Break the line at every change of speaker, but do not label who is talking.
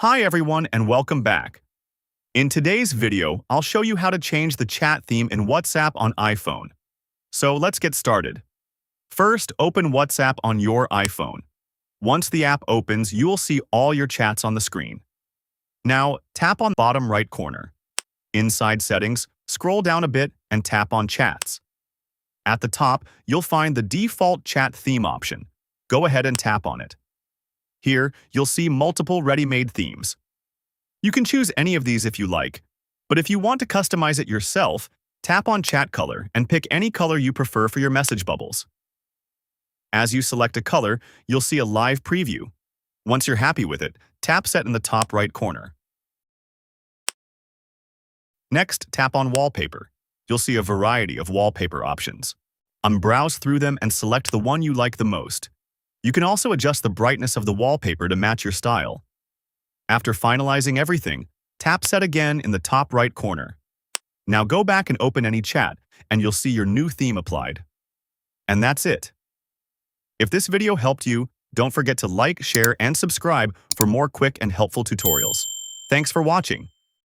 Hi everyone and welcome back. In today's video, I'll show you how to change the chat theme in WhatsApp on iPhone. So let's get started. First, open WhatsApp on your iPhone. Once the app opens, you will see all your chats on the screen. Now, tap on the bottom right corner. Inside Settings, scroll down a bit and tap on Chats. At the top, you'll find the default chat theme option. Go ahead and tap on it. Here, you'll see multiple ready-made themes. You can choose any of these if you like, but if you want to customize it yourself, tap on Chat Color and pick any color you prefer for your message bubbles. As you select a color, you'll see a live preview. Once you're happy with it, tap Set in the top right corner. Next, tap on Wallpaper. You'll see a variety of wallpaper options. Browse through them and select the one you like the most. You can also adjust the brightness of the wallpaper to match your style. After finalizing everything, tap Set again in the top right corner. Now go back and open any chat, and you'll see your new theme applied. And that's it. If this video helped you, don't forget to like, share, and subscribe for more quick and helpful tutorials. Thanks for watching.